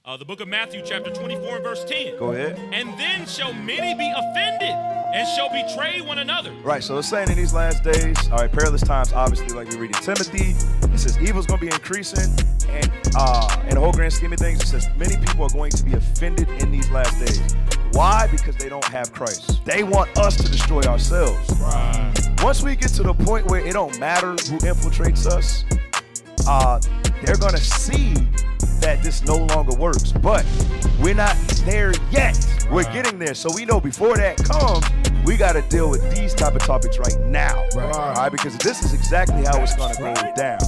The book of Matthew, chapter 24 and verse 10. Go ahead. And then shall many be offended and shall betray one another. Right, so it's saying in these last days, all right, perilous times, obviously, like we read in Timothy, it says evil's going to be increasing, and in the whole grand scheme of things, it says many people are going to be offended in these last days. Why? Because they don't have Christ. They want us to destroy ourselves. Right. Once we get to the point where it don't matter who infiltrates us, they're going to see that this no longer works. But we're not there yet. We're getting there. So we know before that comes, we got to deal with these type of topics right now. Right. All right? Because this is exactly how it's going to go down.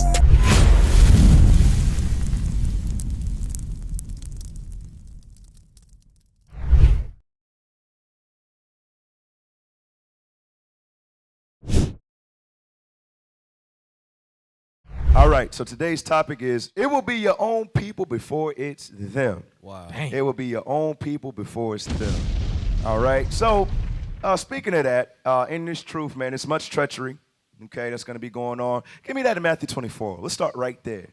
All right, so today's topic is, it will be your own people before it's them. Wow. Dang. It will be your own people before it's them. All right, so speaking of that, in this truth, man, it's much treachery, okay, that's going to be going on. Give me that in Matthew 24. Let's start right there.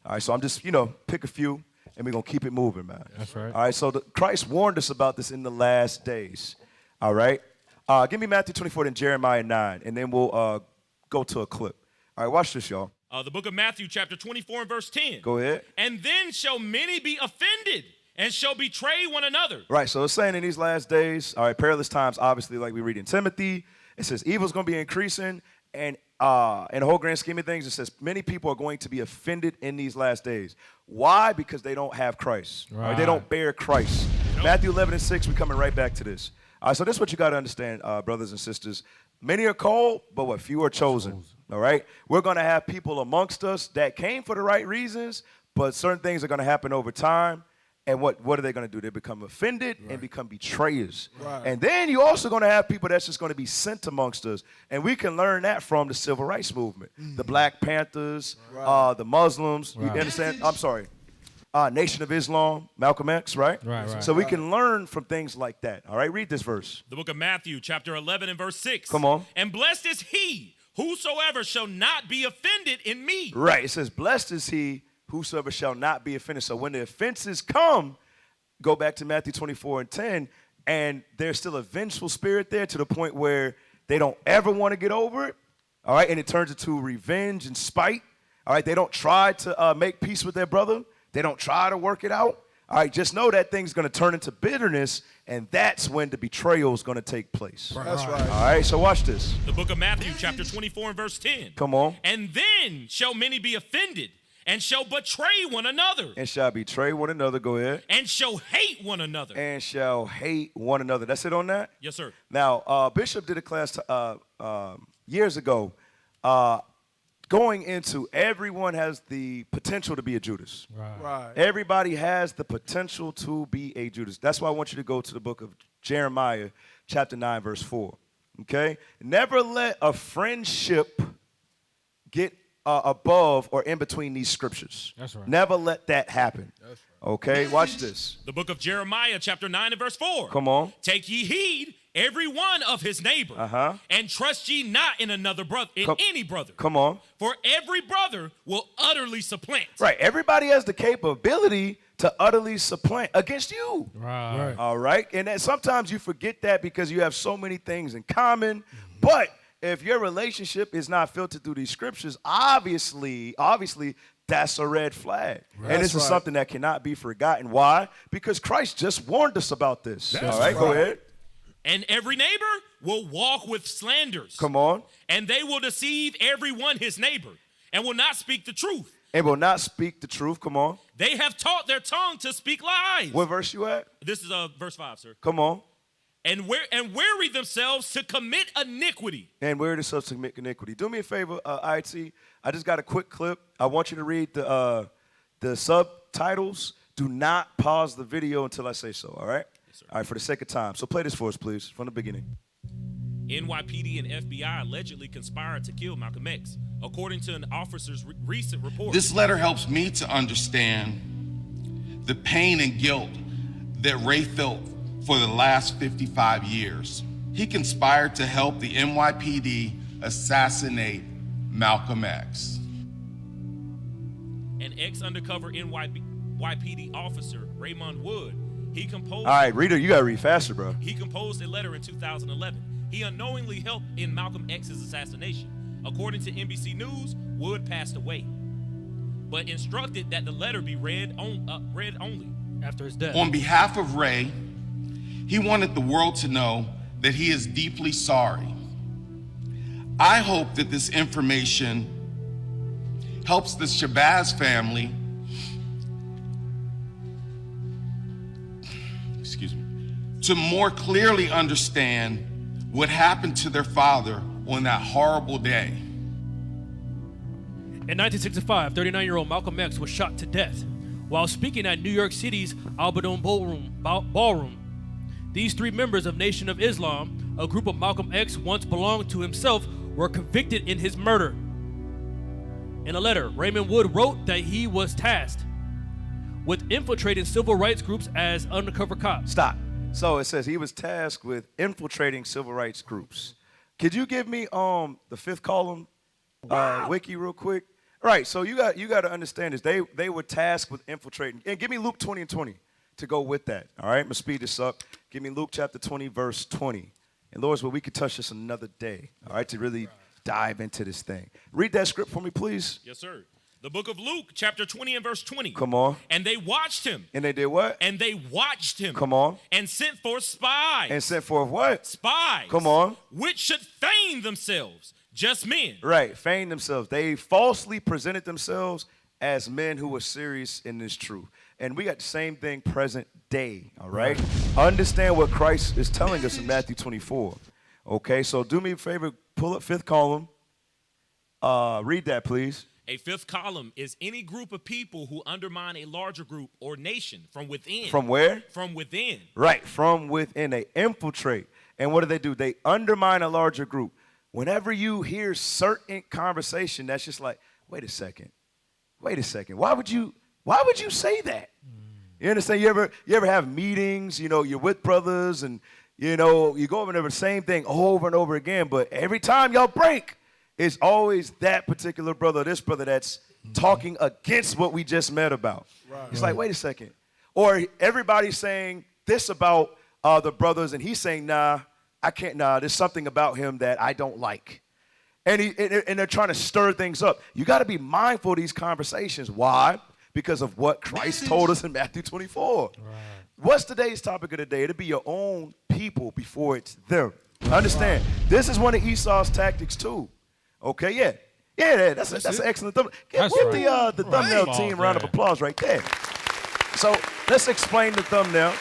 All right, so I'm just, pick a few, and we're going to keep it moving, man. That's right. All right, so Christ warned us about this in the last days. All right, give me Matthew 24 and Jeremiah 9, and then we'll go to a clip. All right, watch this, y'all. The book of Matthew, chapter 24 and verse 10. Go ahead. And then shall many be offended and shall betray one another. Right, so it's saying in these last days, all right, perilous times, obviously, like we read in Timothy, it says evil's going to be increasing, and in the whole grand scheme of things, it says many people are going to be offended in these last days. Why? Because they don't have Christ. Right. Right? They don't bear Christ. Nope. Matthew 11 and 6, we're coming right back to this. All right, so this is what you got to understand, brothers and sisters. Many are called, but what? Few are chosen. All right? We're going to have people amongst us that came for the right reasons, but certain things are going to happen over time. And what are they going to do? They become offended and become betrayers. Right. And then you're also going to have people that's just going to be sent amongst us. And we can learn that from the Civil Rights Movement. The Black Panthers, the Muslims. You understand? I'm sorry. Nation of Islam, Malcolm X, right? Right. So we can learn from things like that. All right, read this verse. The book of Matthew, chapter 11 and verse 6. Come on. And blessed is he whosoever shall not be offended in me. Right, it says, blessed is he whosoever shall not be offended. So when the offenses come, go back to Matthew 24 and 10, and there's still a vengeful spirit there to the point where they don't ever want to get over it. All right, and it turns into revenge and spite. All right, they don't try to make peace with their brother. They don't try to work it out. All right, just know that thing's going to turn into bitterness, and that's when the betrayal is going to take place. That's right. All right, so watch this. The book of Matthew, chapter 24 and verse 10. Come on. And then shall many be offended and shall betray one another. And shall betray one another. Go ahead. And shall hate one another. And shall hate one another. That's it on that? Yes, sir. Now, Bishop did a class years ago going into everyone has the potential to be a Judas. Right. Everybody has the potential to be a Judas. That's why I want you to go to the book of Jeremiah, chapter 9, verse 4. Okay? Never let a friendship get above or in between these scriptures. That's right. Never let that happen. That's right. Okay? Watch this. The book of Jeremiah, chapter 9 and verse 4. Come on. Take ye heed, every one of his neighbor, and trust ye not in another brother, any brother. Come on. For every brother will utterly supplant. Right. Everybody has the capability to utterly supplant against you. Right. All right. And then sometimes you forget that because you have so many things in common. But if your relationship is not filtered through these scriptures, obviously, that's a red flag. And this is something that cannot be forgotten. Why? Because Christ just warned us about this. All right, go ahead. And every neighbor will walk with slanders. Come on. And they will deceive every one his neighbor, and will not speak the truth. And will not speak the truth. Come on. They have taught their tongue to speak lies. What verse you at? This is verse 5, sir. Come on. And weary themselves to commit iniquity. And weary themselves to commit iniquity. Do me a favor, IT. I just got a quick clip. I want you to read the subtitles. Do not pause the video until I say so, all right? Yes, sir. All right, for the sake of time. So play this for us, please, from the beginning. NYPD and FBI allegedly conspired to kill Malcolm X, according to an officer's recent report. This letter helps me to understand the pain and guilt that Ray felt for the last 55 years. He conspired to help the NYPD assassinate Malcolm X. An ex-undercover NYPD officer Raymond Wood, he composed. All right, reader, you gotta read faster, bro. He composed a letter in 2011. He unknowingly helped in Malcolm X's assassination. According to NBC News, Wood passed away, but instructed that the letter be read only after his death. On behalf of Ray, he wanted the world to know that he is deeply sorry. I hope that this information helps the Shabazz family, to more clearly understand what happened to their father on that horrible day. In 1965, 39-year-old Malcolm X was shot to death while speaking at New York City's Albadone Ballroom. These three members of Nation of Islam, a group of Malcolm X once belonged to himself, were convicted in his murder. In a letter, Raymond Wood wrote that he was tasked with infiltrating civil rights groups as undercover cops. Stop. So it says he was tasked with infiltrating civil rights groups. Could you give me the fifth column wiki real quick? Right. So you got to understand this. They were tasked with infiltrating. And give me Luke 20 and 20 to go with that. All right. I'm gonna speed this up. Give me Luke chapter 20 verse 20. And Lord's will, we could touch this another day. All right, to really dive into this thing. Read that script for me, please. Yes, sir. The book of Luke, chapter 20 and verse 20. Come on. And they watched him. And they did what? And they watched him. Come on. And sent forth spies. And sent forth what? Spies. Come on. Which should feign themselves just men. Right, feign themselves. They falsely presented themselves as men who were serious in this truth. And we got the same thing present day, all right? Understand what Christ is telling us in Matthew 24. Okay, so do me a favor, pull up fifth column. Read that, please. A fifth column is any group of people who undermine a larger group or nation from within. From where? From within. Right, from within. They infiltrate. And what do? They undermine a larger group. Whenever you hear certain conversation, that's just like, wait a second. Why would you say that? You understand? You ever have meetings, you're with brothers and, you go over and over the same thing over and over again, but every time y'all break, it's always that particular brother or this brother that's talking against what we just met about. Right. It's like, wait a second. Or everybody's saying this about the brothers, and he's saying, nah, I can't, there's something about him that I don't like. And they're trying to stir things up. You got to be mindful of these conversations. Why? Because of what Christ told us in Matthew 24. Right. What's today's topic of the day? It'll be your own people before it's them. Understand? Right. This is one of Esau's tactics too. Okay, yeah, that's an excellent thumbnail. Give the thumbnail team a round of applause right there. So let's explain the thumbnail.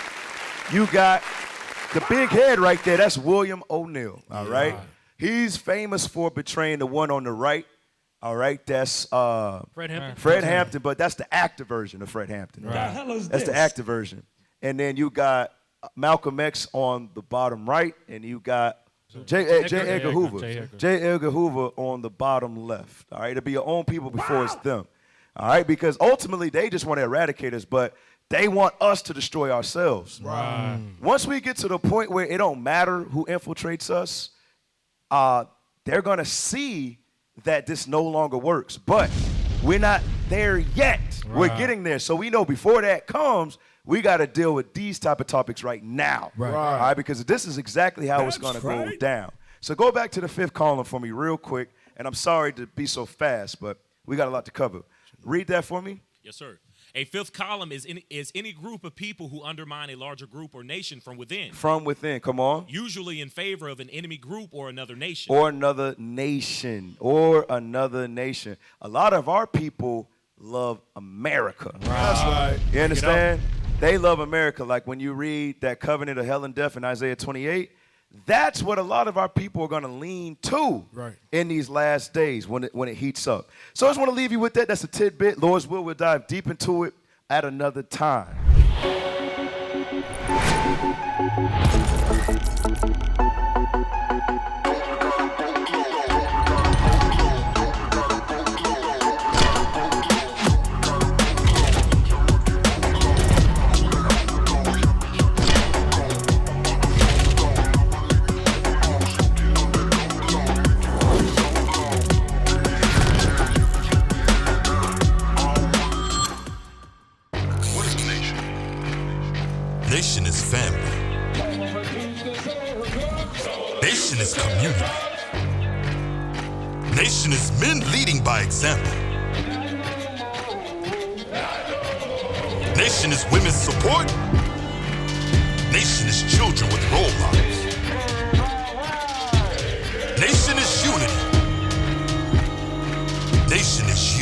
You got the big head right there. That's William O'Neal. All right. He's famous for betraying the one on the right. All right, that's Fred Hampton. Fred Hampton, but that's the active version of Fred Hampton. Right? The hell is that's this? the active version. And then you got Malcolm X on the bottom right, and you got J. Edgar Hoover on the bottom left. All right, it'll be your own people before it's them. All right, because ultimately they just want to eradicate us, but they want us to destroy ourselves. Right. Once we get to the point where it don't matter who infiltrates us, they're gonna see that this no longer works. But we're not there yet. Right. We're getting there. So we know before that comes, we got to deal with these type of topics right now. Right. All right, because this is exactly how it's going to go down. So go back to the fifth column for me real quick. And I'm sorry to be so fast, but we got a lot to cover. Read that for me. Yes, sir. A fifth column is any group of people who undermine a larger group or nation from within. From within, come on. Usually in favor of an enemy group or another nation. Or another nation. A lot of our people love America. Right. That's right. You understand? They love America. Like when you read that covenant of hell and death in Isaiah 28, that's what a lot of our people are going to lean to in these last days when it heats up. So I just want to leave you with that. That's a tidbit. Lord's will, we'll dive deep into it at another time. Nation is family. Nation is community. Nation is men leading by example. Nation is women's support. Nation is children with role models. Nation is unity. Nation is you.